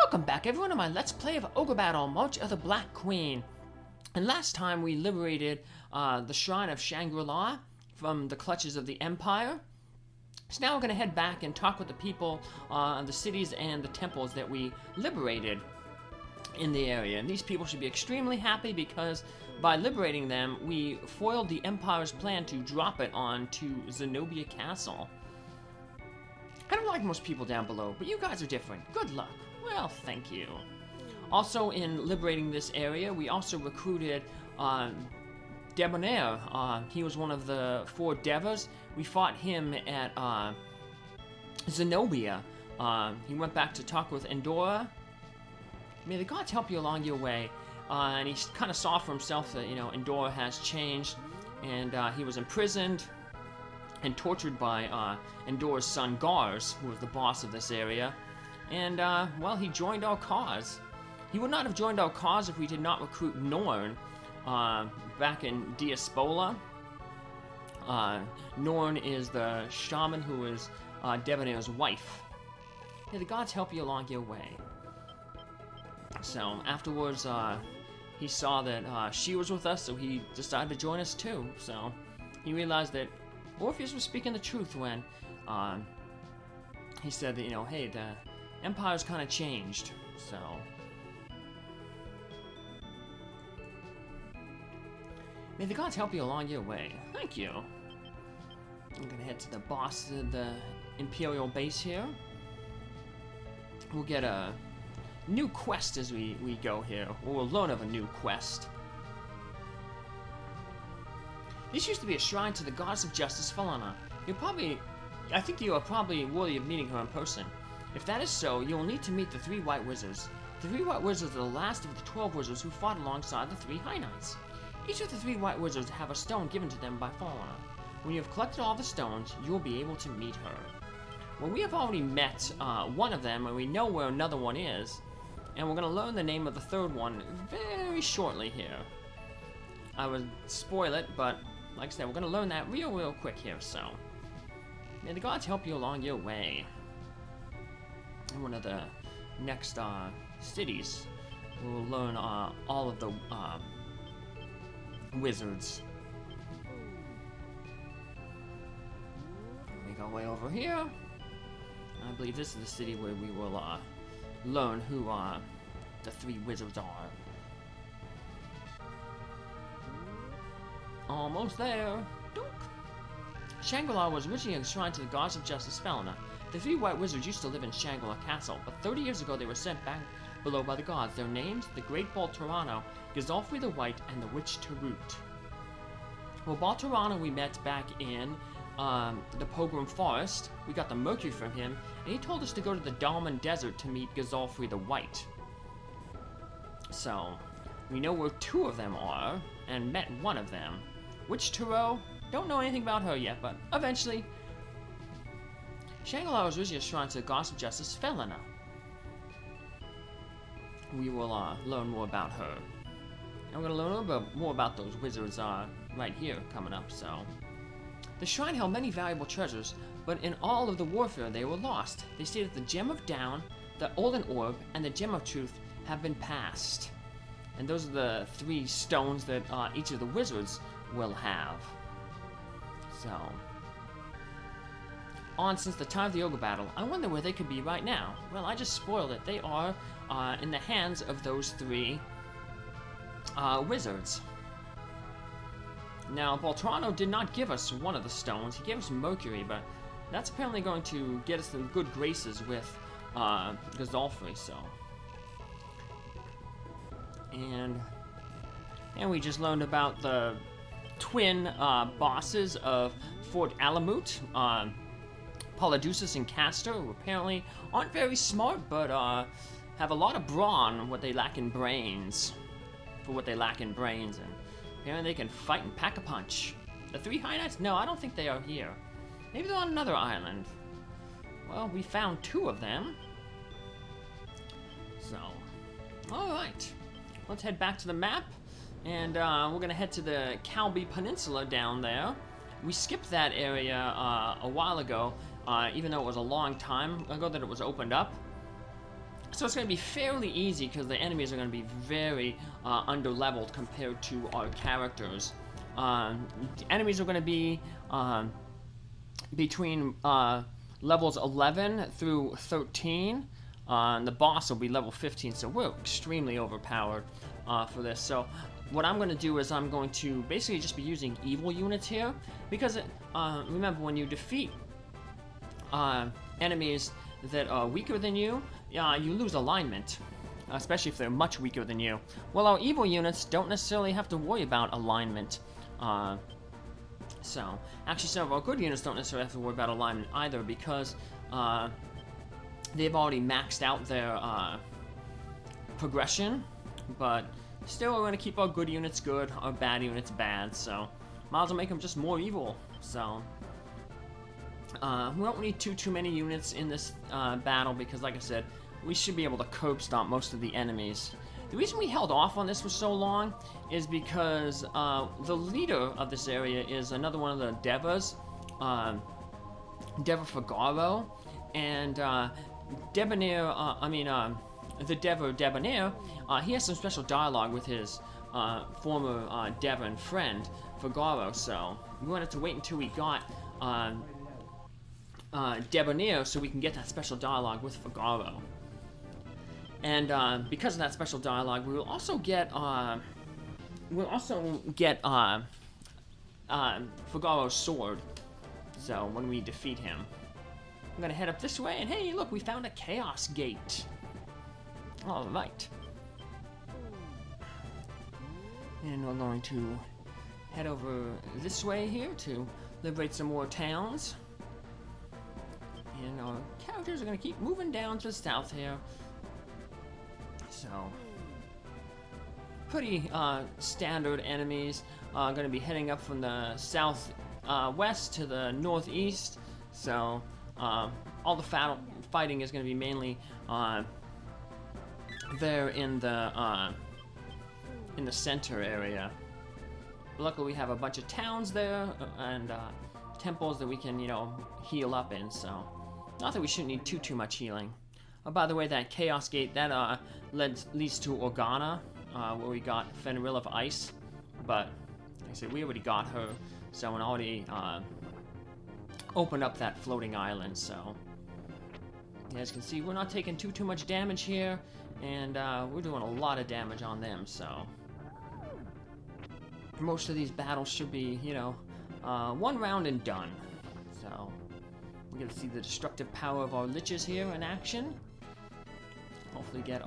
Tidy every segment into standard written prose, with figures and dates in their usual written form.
Welcome back everyone to my Let's Play of Ogre Battle, March of the Black Queen. And last time we liberated the Shrine of Shangrila from the clutches of the Empire. So now we're going to head back and talk with the people, the cities and the temples that we liberated in the area. And these people should be extremely happy because by liberating them, we foiled the Empire's plan to drop it onto Zenobia Castle. I don't like most people down below, but you guys are different. Good luck. Well, thank you. Also, in liberating this area, we also recruited Debonair. He was one of the 4 Devas. We fought him at Zenobia. He went back to talk with Endora. May the gods help you along your way. And he kind of saw for himself that, Endora has changed. And he was imprisoned and tortured by Endora's son, Gars, who was the boss of this area. And, well, he joined our cause. He would not have joined our cause if we did not recruit Norn back in Diaspola. Norn is the shaman who is Debonair's wife. May the gods help you along your way. So, afterwards, he saw that she was with us, so he decided to join us too. So, he realized that Orpheus was speaking the truth when he said that, hey, the Empire's kind of changed, so. May the gods help you along your way. Thank you. I'm gonna head to the boss of the Imperial base here. We'll get a new quest as we go here. We'll learn of a new quest. This used to be a shrine to the goddess of justice, Felana. I think you are probably worthy of meeting her in person. If that is so, you will need to meet the 3 White Wizards. The 3 White Wizards are the last of the 12 wizards who fought alongside the 3 High Knights. Each of the 3 White Wizards have a stone given to them by Falana. When you have collected all the stones, you will be able to meet her. Well, we have already met one of them, and we know where another one is. And we're going to learn the name of the 3rd one very shortly here. I would spoil it, but like I said, we're going to learn that real quick here, so. May the gods help you along your way. In one of the next cities, we'll learn all of the wizards. Make our way over here. I believe this is the city where we will learn who the 3 wizards are. Almost there. Dunk. Shangrila was originally a shrine to the goddess of justice, Felana. The 3 White Wizards used to live in Shangrila Castle, but 30 years ago they were sent back below by the gods. Their names, the Great Baltorano, Gazalfri the White, and the Witch Tarut. Well, Baltorano we met back in the Pogrom Forest. We got the Mercury from him, and he told us to go to the Dalman Desert to meet Gazalfri the White. So, we know where 2 of them are, and met one of them. Witch Tarot? Don't know anything about her yet, but eventually. Shangrila was originally a shrine to the goddess of justice, Felana. We will learn more about her. And we're going to learn a little bit more about those wizards right here coming up, so. The shrine held many valuable treasures, but in all of the warfare they were lost. They stated the Gem of Down, the Olden Orb, and the Gem of Truth have been passed. And those are the 3 stones that each of the wizards will have. So, on since the time of the Ogre Battle, I wonder where they could be right now. Well, I just spoiled it. They are in the hands of those 3 wizards. Now, Baltorano did not give us one of the stones. He gave us Mercury, but that's apparently going to get us in good graces with Gazalfri, so. And we just learned about the twin bosses of Fort Alamut, Polydeuces and Castor, who apparently aren't very smart, but have a lot of brawn, what they lack in brains. And apparently they can fight and pack a punch. The 3 High Knights? No, I don't think they are here. Maybe they're on another island. Well, we found 2 of them. So, alright. Let's head back to the map. And we're going to head to the Kalbi Peninsula down there. We skipped that area a while ago, even though it was a long time ago that it was opened up. So it's going to be fairly easy because the enemies are going to be very under-leveled compared to our characters. The enemies are going to be between levels 11 through 13. And the boss will be level 15, so we're extremely overpowered for this. So what I'm going to do is I'm going to basically just be using evil units here, because remember, when you defeat enemies that are weaker than you, you lose alignment, especially if they're much weaker than you. Well, our evil units don't necessarily have to worry about alignment. So actually, some of our good units don't necessarily have to worry about alignment either, because they've already maxed out their progression. But still, we're going to keep our good units good, our bad units bad, so might as well make them just more evil. So we don't need too many units in this battle, because like I said, we should be able to curb stomp most of the enemies. The reason we held off on this for so long is because the leader of this area is another one of the Devas, Deva Figaro, and the Deva Debonair, he has some special dialogue with his former Devon friend, Figaro, so we wanted to wait until we got Debonair so we can get that special dialogue with Figaro. And because of that special dialogue, we will also get Figaro's sword. So when we defeat him, I'm gonna head up this way, and hey, look, we found a chaos gate. All right. And we're going to head over this way here to liberate some more towns. And our characters are gonna keep moving down to the south here. So, pretty standard enemies. Going to be heading up from the south west to the northeast. So, all the fighting is going to be mainly there in the center area. Luckily, we have a bunch of towns there and temples that we can, heal up in. So, not that we shouldn't need too much healing. Oh, by the way, that Chaos Gate, that leads to Organa, where we got Shangrila of Ice. But, like I said, we already got her, so it already opened up that floating island, so... You guys can see, we're not taking too much damage here, and we're doing a lot of damage on them, so... Most of these battles should be, one round and done. So, we're gonna see the destructive power of our liches here in action. Hopefully get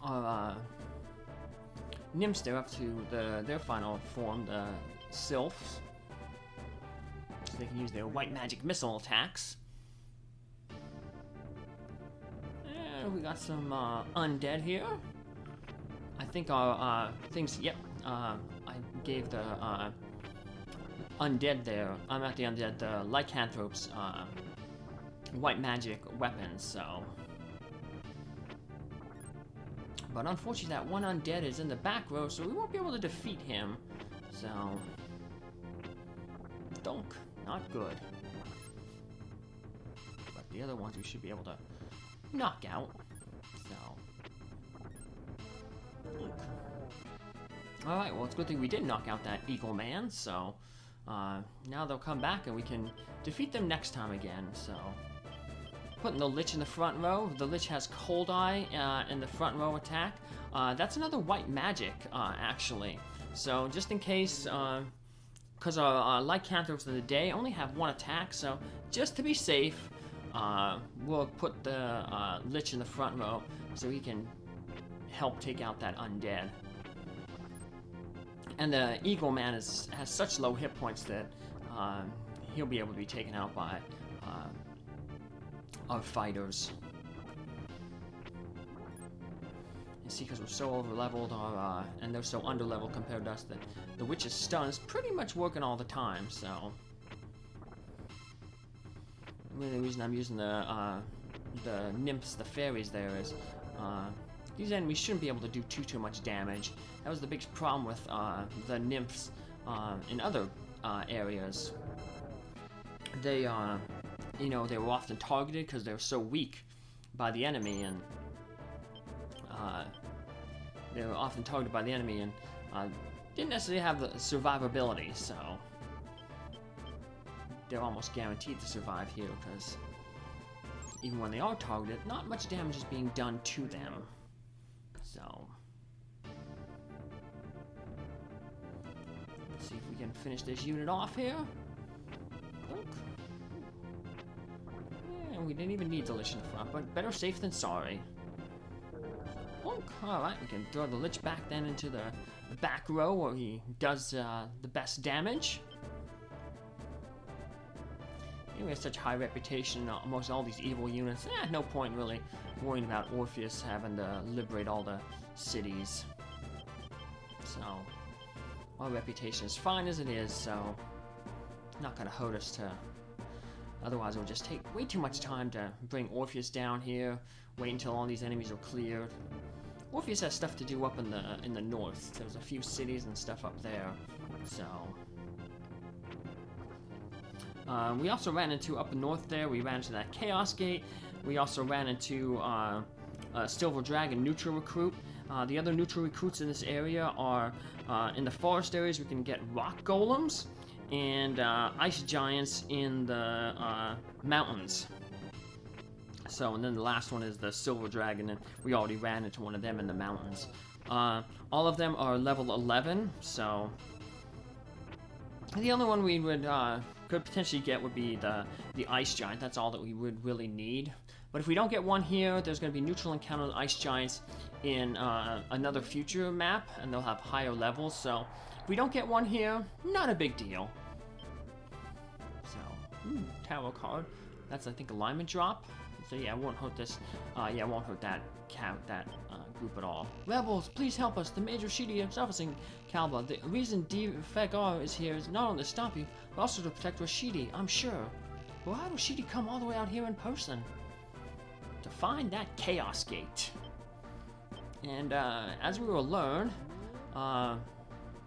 our nymphs there up to their final form, the sylphs. So they can use their white magic missile attacks. And we got some undead here. I think our things, yep, I gave the undead there, I'm not the undead, the lycanthropes, white magic weapons, so... But unfortunately that one undead is in the back row, so we won't be able to defeat him, so... Donk, not good. But the other ones we should be able to knock out, so... Alright, well it's a good thing we did knock out that Eagle Man, so... now they'll come back and we can defeat them next time again, so... Putting the Lich in the front row. The Lich has Cold Eye in the front row attack. That's another white magic, actually. So just in case, because our lycanthropes of the day only have one attack, so just to be safe, we'll put the Lich in the front row so he can help take out that undead. And the Eagle Man has such low hit points that he'll be able to be taken out by our fighters. You see, because we're so over-leveled, and they're so under-leveled compared to us, that the Witch's Stun is pretty much working all the time, so... Really, the reason I'm using the nymphs, the fairies there, is these enemies shouldn't be able to do too much damage. That was the biggest problem with the nymphs in other areas. They you know, they were often targeted because they were so weak by the enemy, and they were often targeted by the enemy, and didn't necessarily have the survivability, so they're almost guaranteed to survive here, because even when they are targeted, not much damage is being done to them. So let's see if we can finish this unit off here. Look. Yeah, we didn't even need the Lich in the front, but better safe than sorry. Alright, we can throw the Lich back then into the back row where he does the best damage. He has such high reputation amongst all these evil units. No point really worrying about Orpheus having to liberate all the cities. So, our reputation is fine as it is, so not gonna hurt us to. Otherwise, it would just take way too much time to bring Orpheus down here. Wait until all these enemies are cleared. Orpheus has stuff to do up in the north. There's a few cities and stuff up there, so. We also ran into, up north there, we ran into that Chaos Gate. We also ran into a Silver Dragon neutral recruit. The other neutral recruits in this area are in the forest areas. We can get rock golems and ice giants in the mountains. So, and then the last one is the Silver Dragon, and we already ran into one of them in the mountains. All of them are level 11, so the only one we would could potentially get would be the Ice Giant. That's all that we would really need. But if we don't get one here, there's going to be neutral encounter with Ice Giants in another future map, and they'll have higher levels. So if we don't get one here, not a big deal. So, tarot card. That's, I think, alignment drop. So yeah, it won't hurt this. Yeah, it won't hurt that group at all. Rebels, please help us. The Mage Rashidi is officing Kalbi. The reason Figaro is here is not only to stop you, but also to protect Rashidi, I'm sure. But why would Rashidi come all the way out here in person? To find that Chaos Gate. And as we will learn,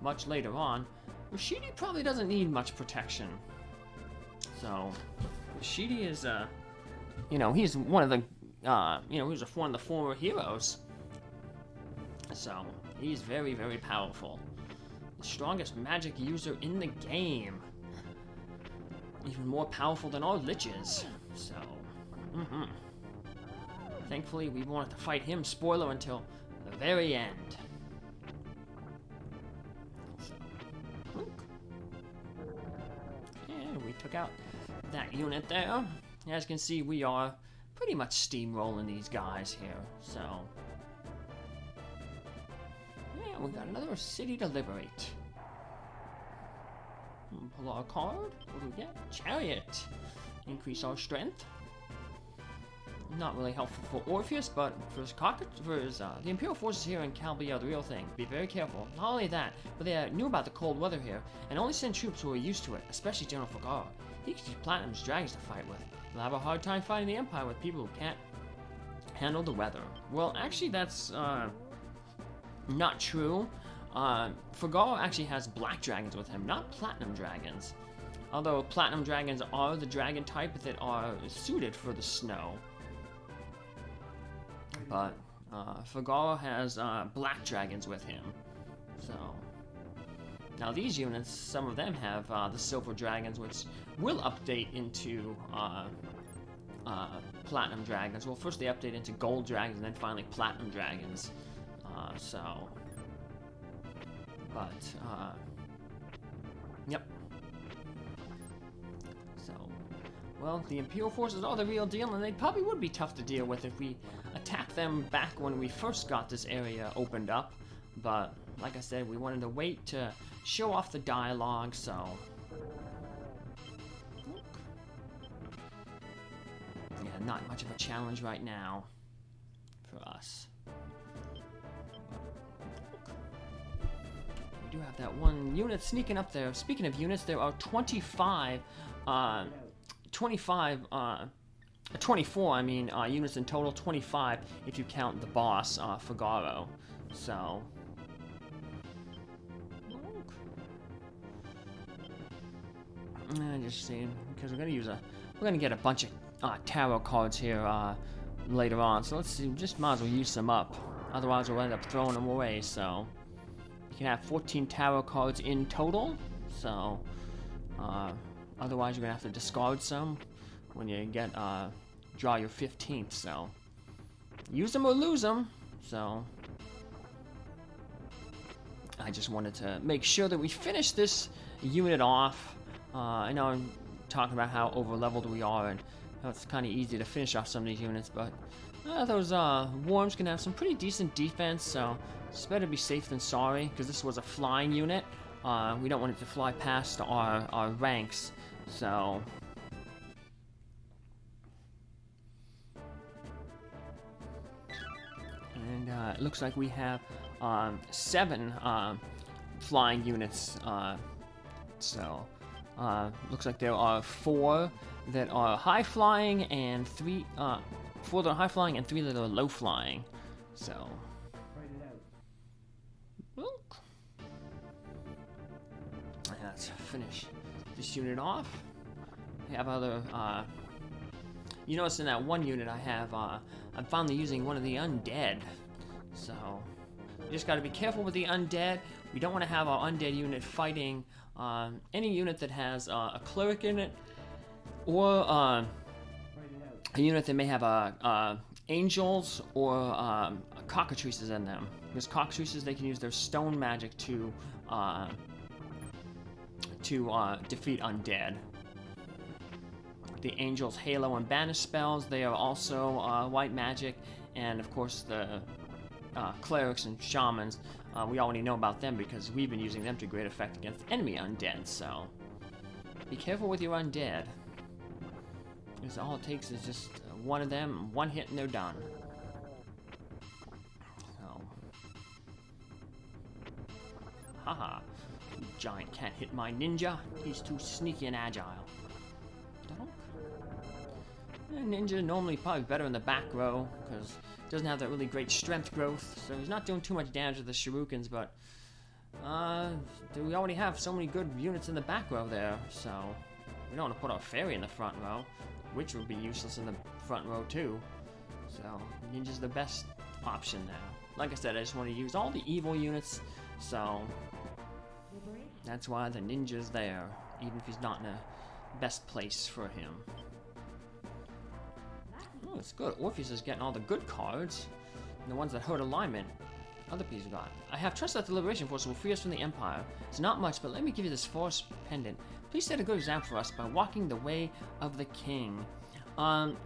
much later on, Rashidi probably doesn't need much protection. So, Rashidi is, you know, he's one of the, you know, he's one of the former heroes. So, he's very, very powerful. The strongest magic user in the game. Even more powerful than all liches. So, thankfully, we wanted to fight him, spoiler, until the very end. So, and we took out that unit there. As you can see, we are pretty much steamrolling these guys here. So, yeah, we got another city to liberate. Pull our card. What do we get? Chariot. Increase our strength. Not really helpful for Orpheus, but for the Imperial forces here in Kalbi are the real thing. Be very careful. Not only that, but they knew about the cold weather here, and only send troops who are used to it, especially General Figaro. He can use Platinum's dragons to fight with. We'll have a hard time fighting the Empire with people who can't handle the weather. Well, actually, that's not true. Figaro actually has black dragons with him, not platinum dragons. Although platinum dragons are the dragon type that are suited for the snow. But Figaro has black dragons with him. So now these units, some of them have the silver dragons, which will update into platinum dragons. Well, first they update into gold dragons, and then finally platinum dragons. Yep. So, well, the Imperial forces are the real deal, and they probably would be tough to deal with if we attacked them back when we first got this area opened up. But, like I said, we wanted to wait to show off the dialogue, so. Yeah, not much of a challenge right now for us. We do have that one unit sneaking up there. Speaking of units, there are 24 units in total, 25 if you count the boss, Figaro. So, just seeing, because we're going to use a we're gonna get a bunch of tarot cards here later on. So let's see, just might as well use them up. Otherwise, we'll end up throwing them away. So you can have 14 tarot cards in total. So otherwise, you're gonna have to discard some when you get draw your 15th. So use them or lose them. So I just wanted to make sure that we finish this unit off. I know I'm talking about how over-leveled we are, and how it's kind of easy to finish off some of these units, but those worms can have some pretty decent defense, so it's better to be safe than sorry, because this was a flying unit. We don't want it to fly past our ranks, so... And it looks like we have 7 flying units, so looks like there are 4 that are high flying and 3 4 that are high flying and 3 that are low flying. So let's finish this unit off. We have other you notice in that one unit I have I'm finally using one of the undead, so you just got to be careful with the undead. We don't want to have our undead unit fighting any unit that has a cleric in it, or a unit that may have angels or cockatrices in them. Because cockatrices, they can use their stone magic to defeat undead. The angels, halo, and banish spells, they are also white magic, and of course the clerics and shamans, we already know about them because we've been using them to great effect against enemy undead, so be careful with your undead. Because all it takes is just one of them, one hit, and they're done. So, haha, you giant can't hit my ninja. He's too sneaky and agile. Ninja normally probably better in the back row because he doesn't have that really great strength growth, so he's not doing too much damage to the shurikens, but we already have so many good units in the back row there, so we don't want to put our fairy in the front row, which would be useless in the front row too. So ninja's the best option now. Like I said, I just want to use all the evil units, so that's why the ninja's there, even if he's not in the best place for him. Oh, it's good. Orpheus is getting all the good cards, and the ones that hurt alignment, other people got. I have trust that the Liberation Force will free us from the Empire. It's not much, but let me give you this force pendant. Please set a good example for us by walking the way of the king.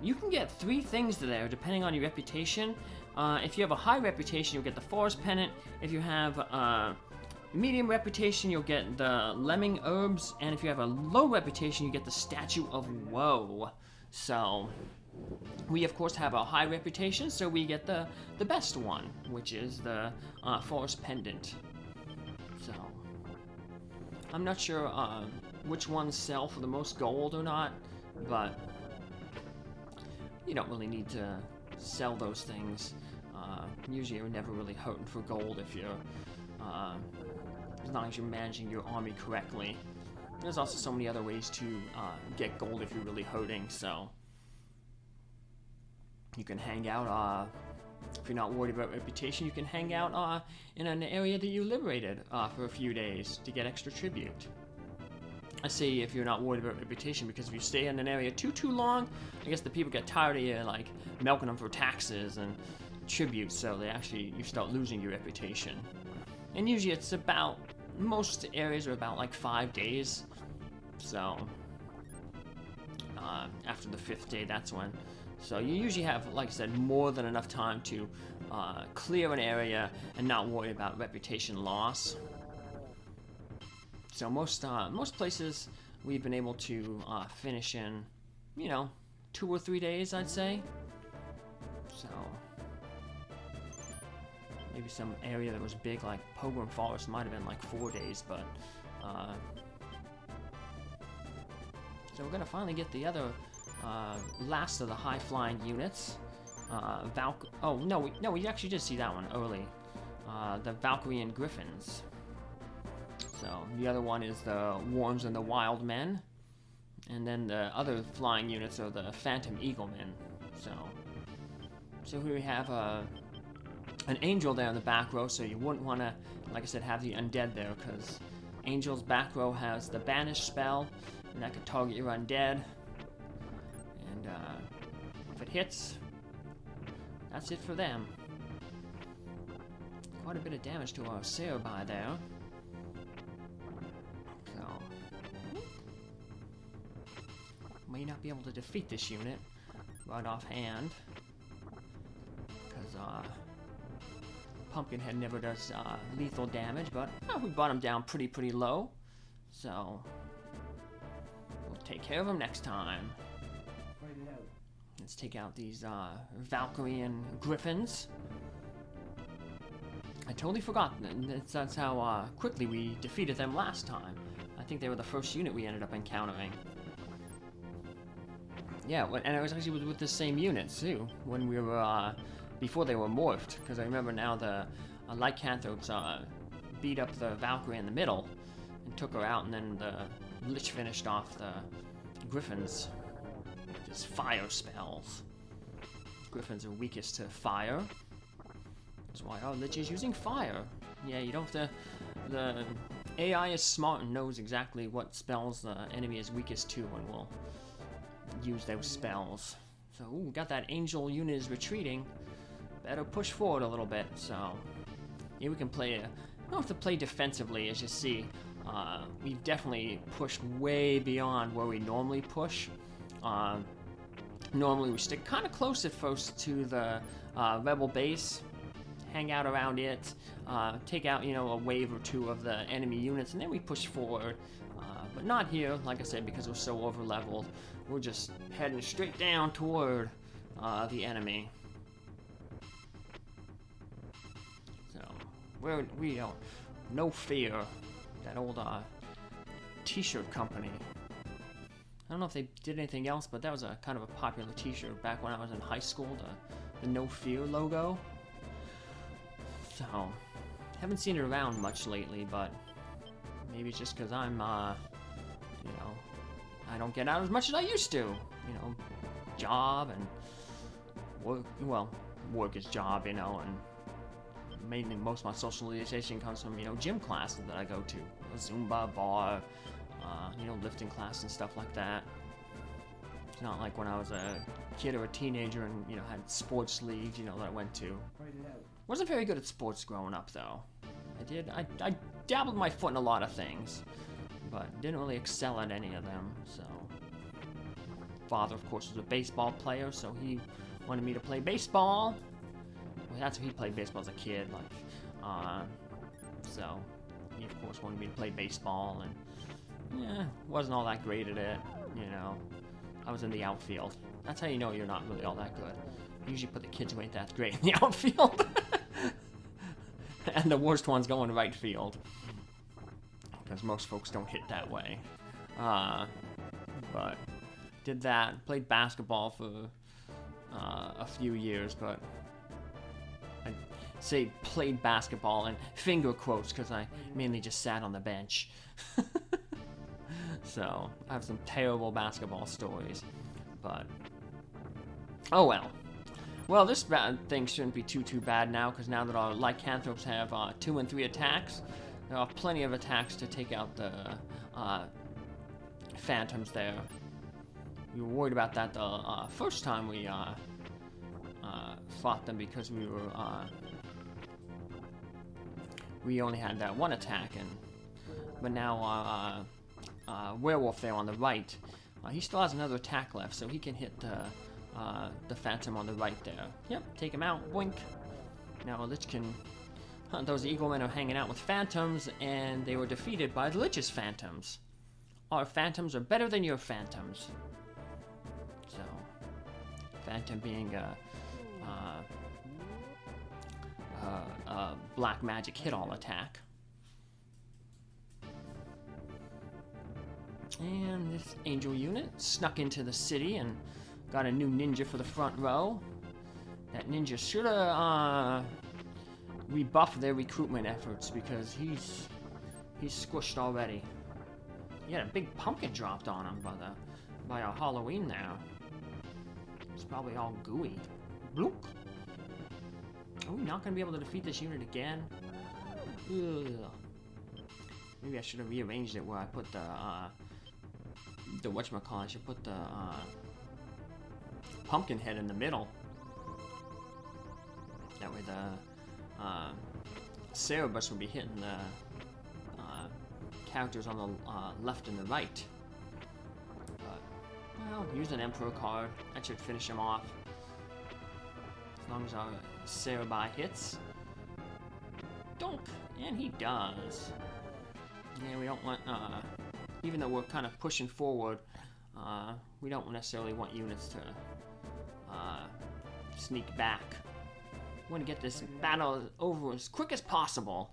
You can get 3 things there, depending on your reputation. If you have a high reputation, you'll get the forest pendant. If you have medium reputation, you'll get the lemming herbs, and if you have a low reputation, you get the statue of woe. So we of course have a high reputation, so we get the best one, which is the forest pendant. So I'm not sure which ones sell for the most gold or not, but you don't really need to sell those things. Usually you're never really hurting for gold if you're as long as you're managing your army correctly. There's also so many other ways to get gold if you're really hurting, so you can hang out, if you're not worried about reputation, you can hang out in an area that you liberated for a few days to get extra tribute. I say if you're not worried about reputation, because if you stay in an area too long, I guess the people get tired of you, like, milking them for taxes and tribute, so you start losing your reputation. And usually it's about, most areas are about like 5 days, so after the 5th day, that's when. So you usually have, like I said, more than enough time to clear an area and not worry about reputation loss. So most places we've been able to finish in, 2 or 3 days, I'd say. So maybe some area that was big, like Pilgrim Forest, might have been like 4 days, but so we're gonna finally get the other last of the high-flying units. Oh no, we actually did see that one early. The Valkyrian Griffins. So the other one is the Worms and the Wild Men. And then the other flying units are the Phantom Eaglemen. So here we have an angel there in the back row, so you wouldn't want to, like I said, have the undead there, because Angel's back row has the banish spell, and that could target your undead. And if it hits, that's it for them. Quite a bit of damage to our Cerebi there. So, may not be able to defeat this unit right offhand, because Pumpkinhead never does lethal damage, but we brought him down pretty low, so we'll take care of him next time. Let's take out these Valkyrian Griffins. I totally forgot. That's how quickly we defeated them last time. I think they were the first unit we ended up encountering. Yeah, and it was actually with the same units too, when we were before they were morphed. Because I remember now the Lycanthropes beat up the Valkyrie in the middle and took her out, and then the Lich finished off the Griffins with his fire spells. Griffins are weakest to fire. That's why our Lich is using fire. Yeah, you don't have to. The AI is smart and knows exactly what spells the enemy is weakest to, and will use those spells. So, ooh, got that angel unit is retreating. Better push forward a little bit. So, yeah, we can play. We don't have to play defensively, as you see. We've definitely pushed way beyond where we normally push. Normally, we stick kind of close at first to the rebel base, hang out around it, take out, a wave or two of the enemy units, and then we push forward. But not here, like I said, because we're so over-leveled. We're just heading straight down toward the enemy. So, we don't, no fear. That old t-shirt company. I don't know if they did anything else, but that was a kind of a popular t-shirt back when I was in high school, the No Fear logo. So, haven't seen it around much lately, but maybe it's just because I'm, I don't get out as much as I used to. Job and work, work is job, and mainly most of my socialization comes from, gym classes that I go to. Zumba, bar, lifting class and stuff like that. It's not like when I was a kid or a teenager and, had sports leagues, that I went to. Wasn't very good at sports growing up, though. I dabbled my foot in a lot of things, but didn't really excel at any of them, so. Father, of course, was a baseball player, so he wanted me to play baseball. Well, that's how he played baseball as a kid, so he, of course, wanted me to play baseball, and, wasn't all that great at it, I was in the outfield. That's how you know you're not really all that good. You usually put the kids who ain't that great in the outfield. And the worst ones go in right field. Because most folks don't hit that way. But did that. Played basketball for a few years, but I say played basketball in finger quotes because I mainly just sat on the bench. So I have some terrible basketball stories, but oh well. Well, this thing shouldn't be too bad now, because now that our Lycanthropes have 2 and 3 attacks, there are plenty of attacks to take out the Phantoms there. We were worried about that the first time we fought them, because we only had that one attack, but now Werewolf there on the right, he still has another attack left, so he can hit the Phantom on the right there. Yep, take him out, boink. Now Lich can hunt. Those Eaglemen are hanging out with Phantoms, and they were defeated by the Lich's Phantoms. Our Phantoms are better than your Phantoms. So, Phantom being a black magic hit-all attack. And this angel unit snuck into the city and got a new ninja for the front row. That ninja should have rebuffed their recruitment efforts, because he's squished already. He had a big pumpkin dropped on him by by our Halloween now. It's probably all gooey. Bloop. Are we not gonna be able to defeat this unit again? Ugh. Maybe I should have rearranged it where I put the whatchamacallit, I should put the pumpkin head in the middle. That way the Cerebus will be hitting the characters on the left and the right. But, well, use an Emperor card. That should finish him off. As long as our Cerebi hits. Donk! And he does. Yeah, we don't want, even though we're kind of pushing forward, we don't necessarily want units to sneak back. We want to get this battle over as quick as possible.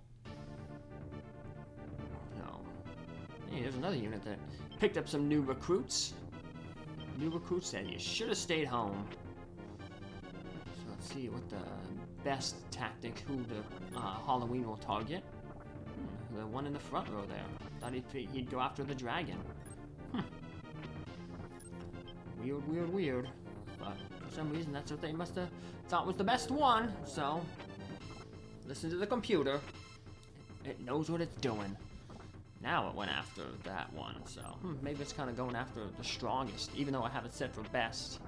So, hey, there's another unit that picked up some new recruits. New recruits said you should have stayed home. So let's see what the best tactic, who the Halloween will target. The one in the front row there. Thought he'd go after the dragon. Weird, weird, weird. But for some reason, that's what they must have thought was the best one. So, listen to the computer. It knows what it's doing. Now it went after that one. So, maybe it's kind of going after the strongest, even though I have it set for best.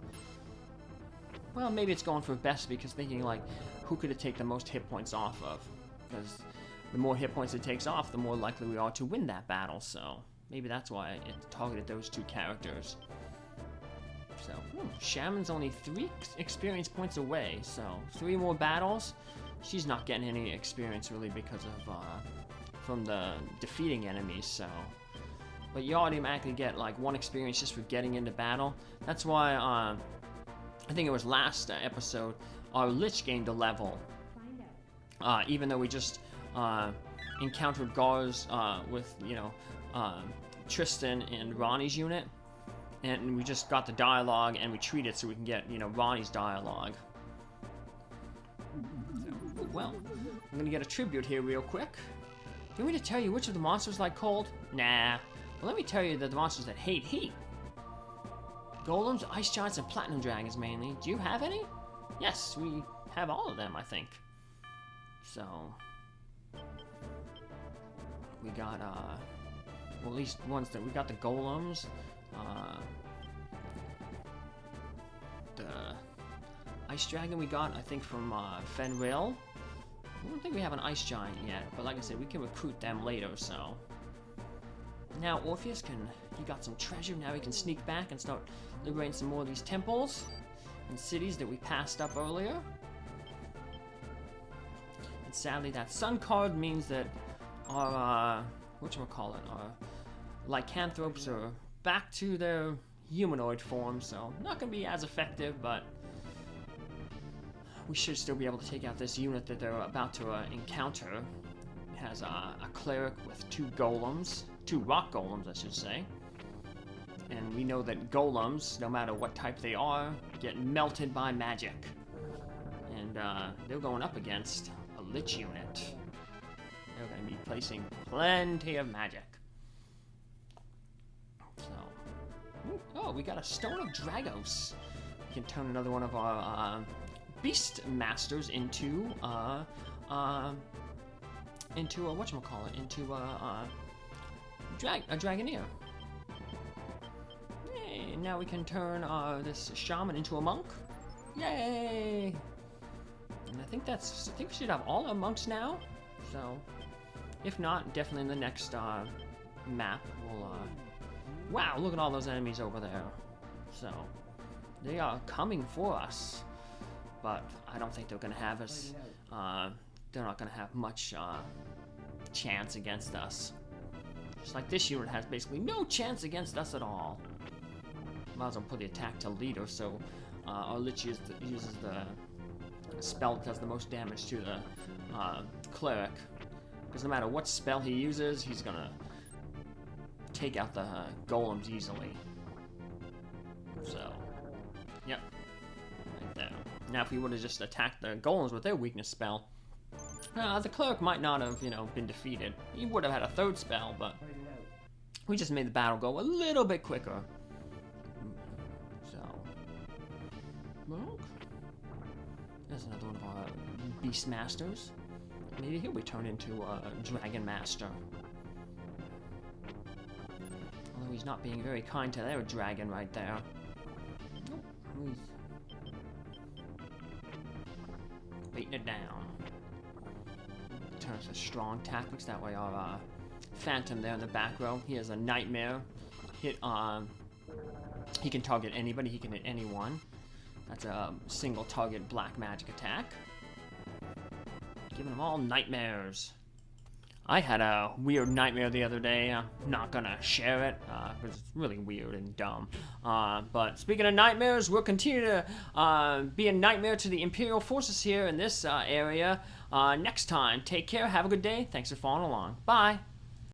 Well, maybe it's going for best because thinking like, who could it take the most hit points off of? Because the more hit points it takes off, the more likely we are to win that battle. So maybe that's why it targeted those two characters. So Shaman's only 3 experience points away. So 3 more battles. She's not getting any experience really because of from the defeating enemies. So, but you automatically get like 1 experience just for getting into battle. That's why I think it was last episode our Lich gained a level. Even though we just encountered Gars with, Tristan and Ronnie's unit, and we just got the dialogue and we treat it so we can get, Ronnie's dialogue. So, well, I'm gonna get a tribute here real quick. Do you want me to tell you which of the monsters like cold? Nah. Well, let me tell you the monsters that hate heat. Golems, ice giants, and platinum dragons mainly. Do you have any? Yes, we have all of them, I think. So we got well, at least ones that we got the golems, the ice dragon we got I think from Fenrir. I don't think we have an ice giant yet, but like I said, we can recruit them later. So now Orpheus he got some treasure. Now he can sneak back and start liberating some more of these temples and cities that we passed up earlier. And sadly, that sun card means that our, our lycanthropes are back to their humanoid form, so not going to be as effective, but we should still be able to take out this unit that they're about to encounter. It has a cleric with 2 golems, 2 rock golems, I should say. And we know that golems, no matter what type they are, get melted by magic. And they're going up against a Lich unit. They're going to be placing plenty of magic. So, oh, we got a Stone of Dragos. We can turn another one of our Beast Masters into a Dragoneer. Yay! Now we can turn this Shaman into a monk. Yay! And I think we should have all our monks now. So, if not, definitely in the next map we'll. Wow! Look at all those enemies over there. So, they are coming for us. But I don't think they're going to have us. They're not going to have much chance against us. Just like this unit has basically no chance against us at all. Might as well put the attack to leader, so our Lich uses the spell that does the most damage to the cleric. Because no matter what spell he uses, he's going to take out the golems easily. So, yep. Right there. Now, if we would have just attacked the golems with their weakness spell, the cleric might not have, been defeated. He would have had a 3rd spell, but we just made the battle go a little bit quicker. Well, there's another one of our Beast Masters. Maybe he'll be turned into a Dragon Master. Although he's not being very kind to their dragon right there. Nope. He's beating it down. Turns to strong tactics. That way our Phantom there in the back row. He has a Nightmare. He can target anybody. He can hit anyone. That's a single target black magic attack. Giving them all nightmares. I had a weird nightmare the other day. I'm not gonna share it because it's really weird and dumb. But speaking of nightmares, we'll continue to be a nightmare to the Imperial forces here in this area next time. Take care. Have a good day. Thanks for following along. Bye.